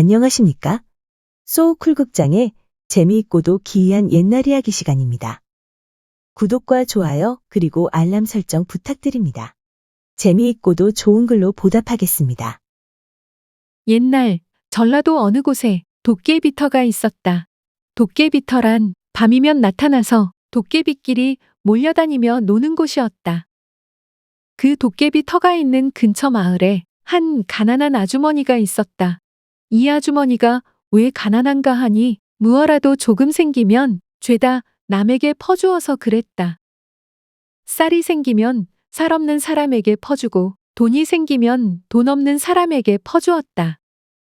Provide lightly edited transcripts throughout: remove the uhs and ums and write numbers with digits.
안녕하십니까? 소우쿨극장의 재미있고도 기이한 옛날 이야기 시간입니다. 구독과 좋아요 그리고 알람 설정 부탁드립니다. 재미있고도 좋은 글로 보답하겠습니다. 옛날 전라도 어느 곳에 도깨비터가 있었다. 도깨비터란 밤이면 나타나서 도깨비끼리 몰려다니며 노는 곳이었다. 그 도깨비터가 있는 근처 마을에 한 가난한 아주머니가 있었다. 이 아주머니가 왜 가난한가 하니 무어라도 조금 생기면 죄다 남에게 퍼주어서 그랬다. 쌀이 생기면 살 없는 사람에게 퍼주고 돈이 생기면 돈 없는 사람에게 퍼주었다.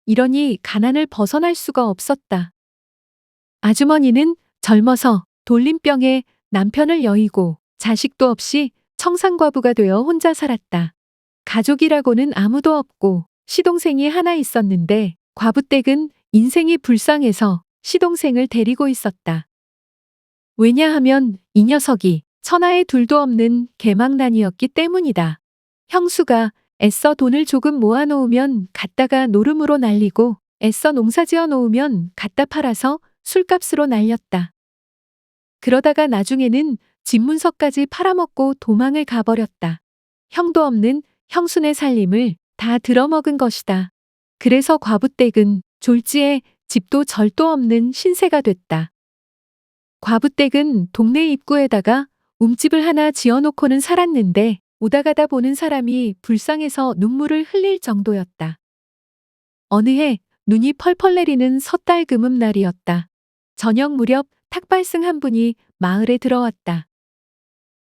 이러니 가난을 벗어날 수가 없었다. 아주머니는 젊어서 돌림병에 남편을 여의고 자식도 없이 청산과부가 되어 혼자 살았다. 가족이라고는 아무도 없고 시동생이 하나 있었는데 과부댁은 인생이 불쌍해서 시동생을 데리고 있었다. 왜냐하면 이 녀석이 천하에 둘도 없는 개망난이었기 때문이다. 형수가 애써 돈을 조금 모아놓으면 갖다가 노름으로 날리고 애써 농사지어 놓으면 갖다 팔아서 술값으로 날렸다. 그러다가 나중에는 집문서까지 팔아먹고 도망을 가버렸다. 형도 없는 형수네 살림을 다 들어먹은 것이다. 그래서 과부댁은 졸지에 집도 절도 없는 신세가 됐다. 과부댁은 동네 입구에다가 움집을 하나 지어놓고는 살았는데 오다 가다 보는 사람이 불쌍해서 눈물을 흘릴 정도였다. 어느 해 눈이 펄펄 내리는 섣달 금음날이었다. 저녁 무렵 탁발승 한 분이 마을에 들어왔다.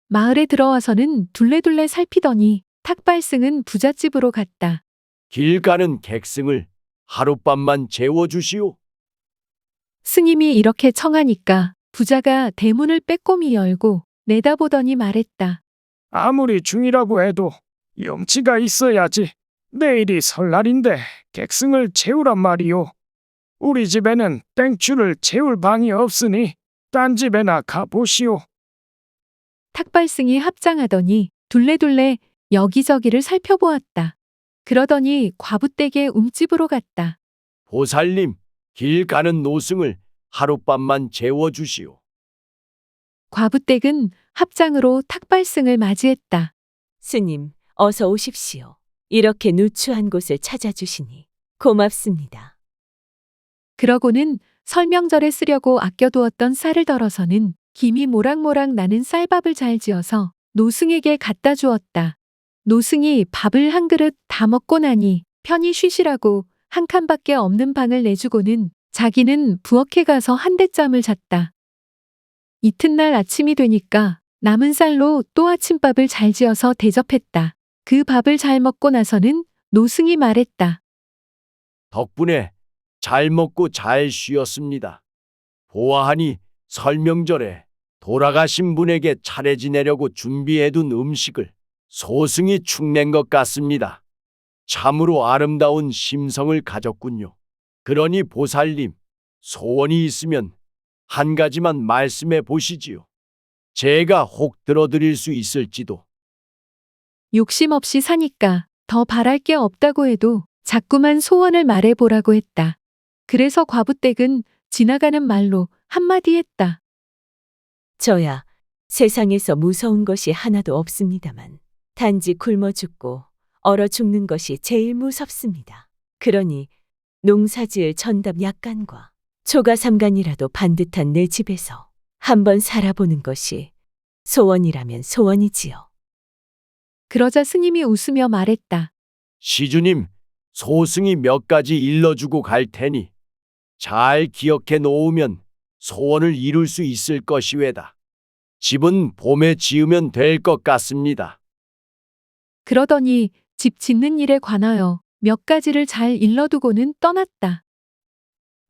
마을에 들어와서는 둘레둘레 살피더니 탁발승은 부잣집으로 갔다. 길 가는 객승을 하룻밤만 재워주시오. 스님이 이렇게 청하니까 부자가 대문을 빼꼼히 열고 내다보더니 말했다. 아무리 중이라고 해도 염치가 있어야지. 내일이 설날인데 객승을 채우란 말이오. 우리 집에는 땡추를 채울 방이 없으니 딴 집에나 가보시오. 탁발승이 합장하더니 둘레둘레 여기저기를 살펴보았다. 그러더니 과부댁의 움집으로 갔다. 보살님, 길 가는 노승을 하룻밤만 재워주시오. 과부댁은 합장으로 탁발승을 맞이했다. 스님, 어서 오십시오. 이렇게 누추한 곳을 찾아주시니 고맙습니다. 그러고는 설명절에 쓰려고 아껴두었던 쌀을 덜어서는 김이 모락모락 나는 쌀밥을 잘 지어서 노승에게 갖다 주었다. 노승이 밥을 한 그릇 다 먹고 나니 편히 쉬시라고 한 칸밖에 없는 방을 내주고는 자기는 부엌에 가서 한대짬을 잤다. 이튿날 아침이 되니까 남은 쌀로 또 아침밥을 잘 지어서 대접했다. 그 밥을 잘 먹고 나서는 노승이 말했다. 덕분에 잘 먹고 잘 쉬었습니다. 보아하니 설명절에 돌아가신 분에게 차례 지내려고 준비해둔 음식을 소승이 축낸 것 같습니다. 참으로 아름다운 심성을 가졌군요. 그러니 보살님, 소원이 있으면 한 가지만 말씀해 보시지요. 제가 혹 들어드릴 수 있을지도. 욕심 없이 사니까 더 바랄 게 없다고 해도 자꾸만 소원을 말해보라고 했다. 그래서 과부댁은 지나가는 말로 한마디 했다. 저야 세상에서 무서운 것이 하나도 없습니다만 단지 굶어 죽고 얼어 죽는 것이 제일 무섭습니다. 그러니 농사지을 전답 약간과 초가삼간이라도 반듯한 내 집에서 한번 살아보는 것이 소원이라면 소원이지요. 그러자 스님이 웃으며 말했다. 시주님, 소승이 몇 가지 일러주고 갈 테니 잘 기억해 놓으면 소원을 이룰 수 있을 것이외다. 집은 봄에 지으면 될 것 같습니다. 그러더니 집 짓는 일에 관하여 몇 가지를 잘 일러두고는 떠났다.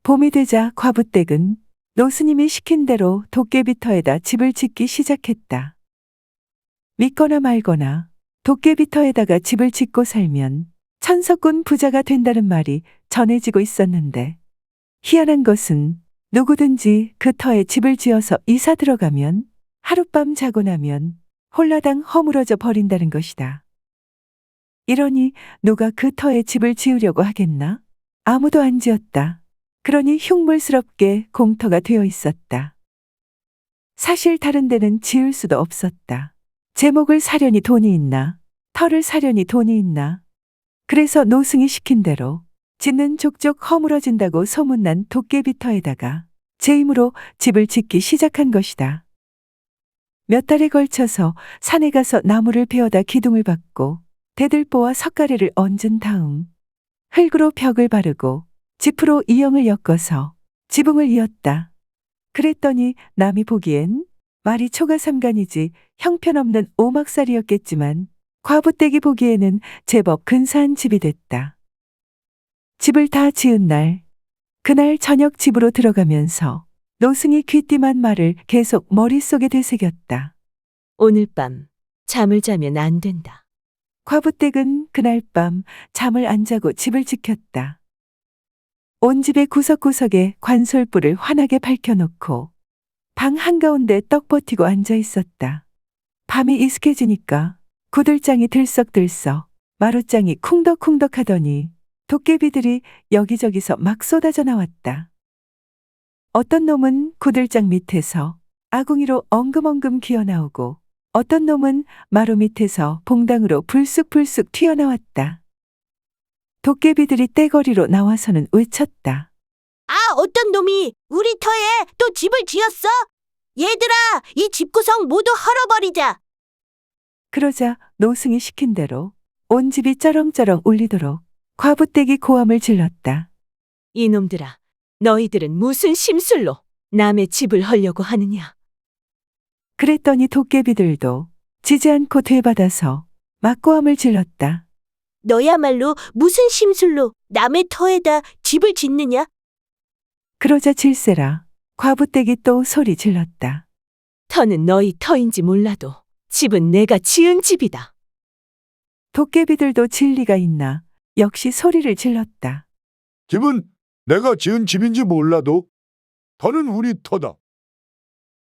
봄이 되자 과부댁은 노스님이 시킨 대로 도깨비터에다 집을 짓기 시작했다. 믿거나 말거나 도깨비터에다가 집을 짓고 살면 천석군 부자가 된다는 말이 전해지고 있었는데 희한한 것은 누구든지 그 터에 집을 지어서 이사 들어가면 하룻밤 자고 나면 홀라당 허물어져 버린다는 것이다. 이러니 누가 그 터에 집을 지으려고 하겠나? 아무도 안 지었다. 그러니 흉물스럽게 공터가 되어 있었다. 사실 다른 데는 지을 수도 없었다. 제목을 사려니 돈이 있나? 터를 사려니 돈이 있나? 그래서 노승이 시킨 대로 짓는 족족 허물어진다고 소문난 도깨비터에다가 제 힘으로 집을 짓기 시작한 것이다. 몇 달에 걸쳐서 산에 가서 나무를 베어다 기둥을 박고 대들보와 석가래를 얹은 다음 흙으로 벽을 바르고 지프로 이형을 엮어서 지붕을 이었다. 그랬더니 남이 보기엔 말이 초가삼간이지 형편없는 오막살이었겠지만 과부댁이 보기에는 제법 근사한 집이 됐다. 집을 다 지은 날, 그날 저녁 집으로 들어가면서 노승이 귀띔한 말을 계속 머릿속에 되새겼다. 오늘 밤 잠을 자면 안 된다. 과부댁은 그날 밤 잠을 안 자고 집을 지켰다. 온 집의 구석구석에 관솔불을 환하게 밝혀놓고 방 한가운데 떡 버티고 앉아 있었다. 밤이 이슥해지니까 구들장이 들썩들썩, 마룻장이 쿵덕쿵덕 하더니 도깨비들이 여기저기서 막 쏟아져 나왔다. 어떤 놈은 구들장 밑에서 아궁이로 엉금엉금 기어나오고 어떤 놈은 마루 밑에서 봉당으로 불쑥불쑥 튀어나왔다. 도깨비들이 떼거리로 나와서는 외쳤다. 아, 어떤 놈이 우리 터에 또 집을 지었어? 얘들아, 이 집구석 모두 헐어버리자. 그러자 노승이 시킨 대로 온 집이 쩌렁쩌렁 울리도록 과부댁이 고함을 질렀다. 이놈들아, 너희들은 무슨 심술로 남의 집을 헐려고 하느냐? 그랬더니 도깨비들도 지지 않고 되받아서 막고함을 질렀다. 너야말로 무슨 심술로 남의 터에다 집을 짓느냐? 그러자 질세라 과부댁이 또 소리 질렀다. 터는 너희 터인지 몰라도 집은 내가 지은 집이다. 도깨비들도 진리가 있나 역시 소리를 질렀다. 집은 내가 지은 집인지 몰라도 터는 우리 터다.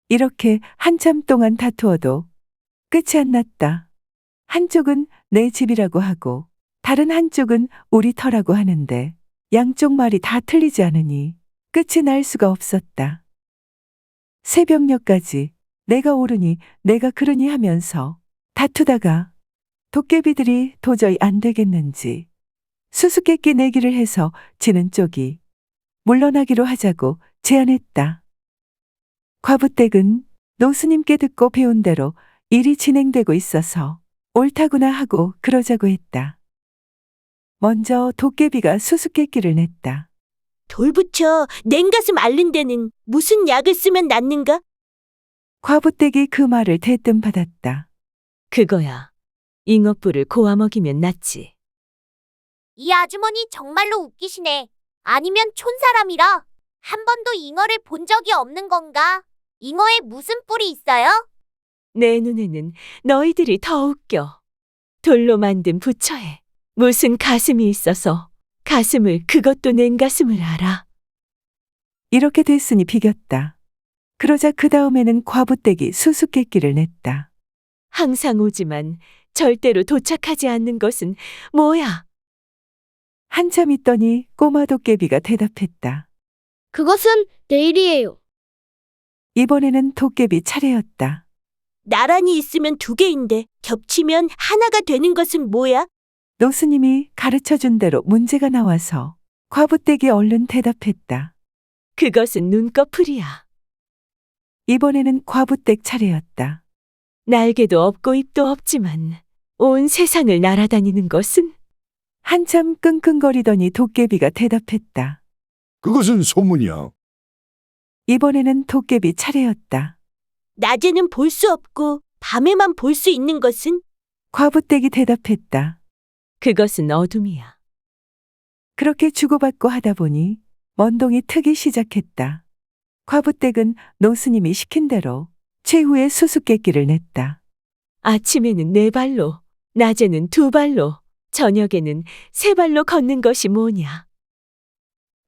이렇게 한참 동안 다투어도 끝이 안 났다. 한쪽은 내 집이라고 하고 다른 한쪽은 우리 터라고 하는데 양쪽 말이 다 틀리지 않으니 끝이 날 수가 없었다. 새벽녘까지 내가 옳으니 내가 그러니 하면서 다투다가 도깨비들이 도저히 안 되겠는지 수수께끼 내기를 해서 지는 쪽이 물러나기로 하자고 제안했다. 과부댁은 노스님께 듣고 배운 대로 일이 진행되고 있어서 옳다구나 하고 그러자고 했다. 먼저 도깨비가 수수께끼를 냈다. 돌부처 냉가슴 앓는 데는 무슨 약을 쓰면 낫는가? 과부댁이 그 말을 대뜸 받았다. 그거야. 잉어뿔을 고아 먹이면 낫지. 이 아주머니 정말로 웃기시네. 아니면 촌사람이라 한 번도 잉어를 본 적이 없는 건가? 잉어에 무슨 뿔이 있어요? 내 눈에는 너희들이 더 웃겨. 돌로 만든 부처에 무슨 가슴이 있어서 가슴을 그것도 냉가슴을 알아. 이렇게 됐으니 비겼다. 그러자 그 다음에는 과부댁이 수수께끼를 냈다. 항상 오지만 절대로 도착하지 않는 것은 뭐야? 한참 있더니 꼬마 도깨비가 대답했다. 그것은 내일이에요. 이번에는 도깨비 차례였다. 나란히 있으면 두 개인데 겹치면 하나가 되는 것은 뭐야? 노스님이 가르쳐준 대로 문제가 나와서 과부댁이 얼른 대답했다. 그것은 눈꺼풀이야. 이번에는 과부댁 차례였다. 날개도 없고 입도 없지만 온 세상을 날아다니는 것은 한참 끙끙거리더니 도깨비가 대답했다. 그것은 소문이야. 이번에는 도깨비 차례였다. 낮에는 볼 수 없고 밤에만 볼 수 있는 것은? 과부댁이 대답했다. 그것은 어둠이야. 그렇게 주고받고 하다 보니 먼동이 트기 시작했다. 과부댁은 노스님이 시킨 대로 최후의 수수께끼를 냈다. 아침에는 네 발로, 낮에는 두 발로, 저녁에는 세 발로 걷는 것이 뭐냐?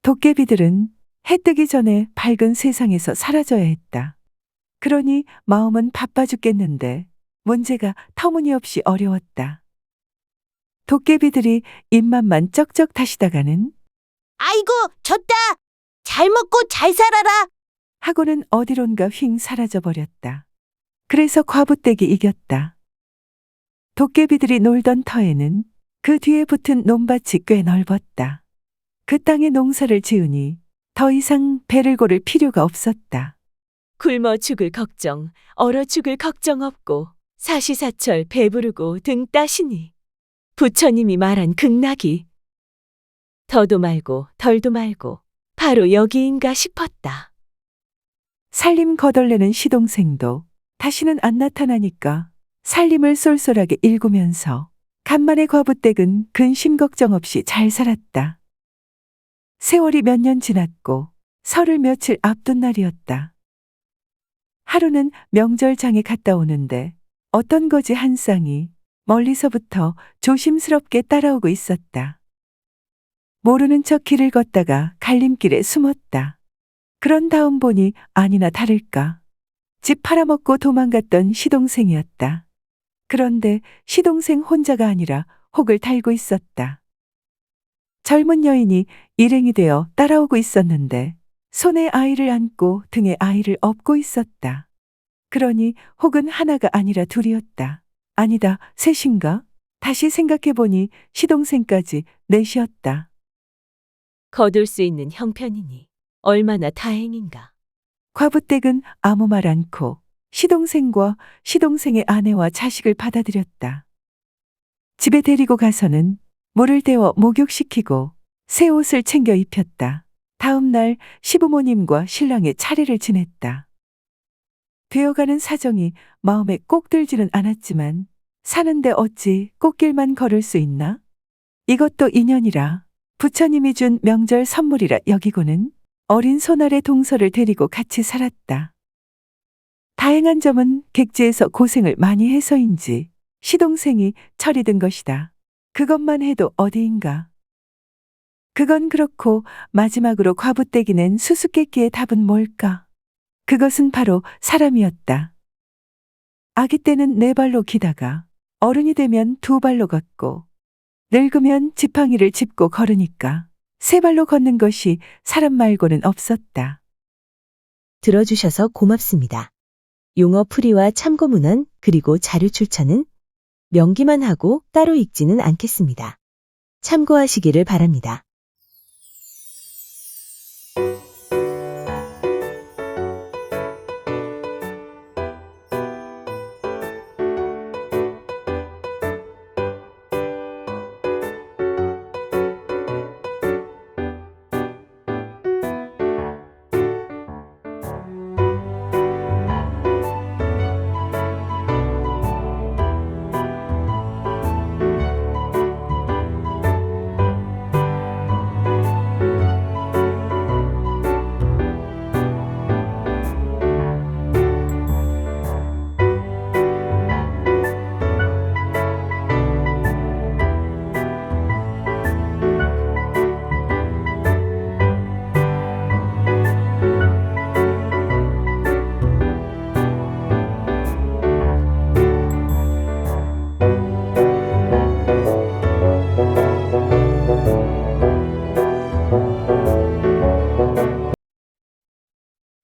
도깨비들은 해 뜨기 전에 밝은 세상에서 사라져야 했다. 그러니 마음은 바빠 죽겠는데 문제가 터무니없이 어려웠다. 도깨비들이 입맛만 쩍쩍 타시다가는 아이고, 졌다. 잘 먹고 잘 살아라. 하고는 어디론가 휙 사라져 버렸다. 그래서 과부댁이 이겼다. 도깨비들이 놀던 터에는 그 뒤에 붙은 논밭이 꽤 넓었다. 그 땅에 농사를 지으니 더 이상 배를 고를 필요가 없었다. 굶어 죽을 걱정, 얼어 죽을 걱정 없고 사시사철 배부르고 등 따시니 부처님이 말한 극락이 더도 말고 덜도 말고 바로 여기인가 싶었다. 살림 거덜내는 시동생도 다시는 안 나타나니까 살림을 쏠쏠하게 일구면서 간만에 과부댁은 근심 걱정 없이 잘 살았다. 세월이 몇 년 지났고 설을 며칠 앞둔 날이었다. 하루는 명절장에 갔다 오는데 어떤 거지 한 쌍이 멀리서부터 조심스럽게 따라오고 있었다. 모르는 척 길을 걷다가 갈림길에 숨었다. 그런 다음 보니 아니나 다를까 집 팔아먹고 도망갔던 시동생이었다. 그런데 시동생 혼자가 아니라 혹을 달고 있었다. 젊은 여인이 일행이 되어 따라오고 있었는데 손에 아이를 안고 등에 아이를 업고 있었다. 그러니 혹은 하나가 아니라 둘이었다. 아니다, 셋인가? 다시 생각해보니 시동생까지 넷이었다. 거둘 수 있는 형편이니 얼마나 다행인가. 과부댁은 아무 말 않고 시동생과 시동생의 아내와 자식을 받아들였다. 집에 데리고 가서는 물을 데워 목욕시키고 새 옷을 챙겨 입혔다. 다음 날 시부모님과 신랑의 차례를 지냈다. 되어가는 사정이 마음에 꼭 들지는 않았지만 사는데 어찌 꽃길만 걸을 수 있나? 이것도 인연이라 부처님이 준 명절 선물이라 여기고는 어린 손아래 동서를 데리고 같이 살았다. 다행한 점은 객지에서 고생을 많이 해서인지 시동생이 철이 든 것이다. 그것만 해도 어디인가. 그건 그렇고 마지막으로 과부댁이 낸 수수께끼의 답은 뭘까? 그것은 바로 사람이었다. 아기 때는 네 발로 기다가 어른이 되면 두 발로 걷고 늙으면 지팡이를 짚고 걸으니까 세 발로 걷는 것이 사람 말고는 없었다. 들어주셔서 고맙습니다. 용어 풀이와 참고 문헌 그리고 자료 출처는 명기만 하고 따로 읽지는 않겠습니다. 참고하시기를 바랍니다.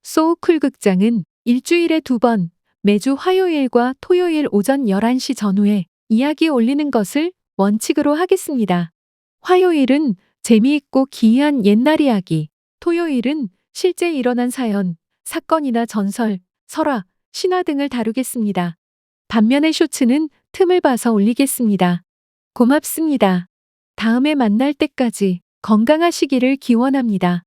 소우쿨 극장은 일주일에 2번, 매주 화요일과 토요일 오전 11시 전후에 이야기 올리는 것을 원칙으로 하겠습니다. 화요일은 재미있고 기이한 옛날 이야기, 토요일은 실제 일어난 사연, 사건이나 전설, 설화, 신화 등을 다루겠습니다. 반면에 쇼츠는 틈을 봐서 올리겠습니다. 고맙습니다. 다음에 만날 때까지 건강하시기를 기원합니다.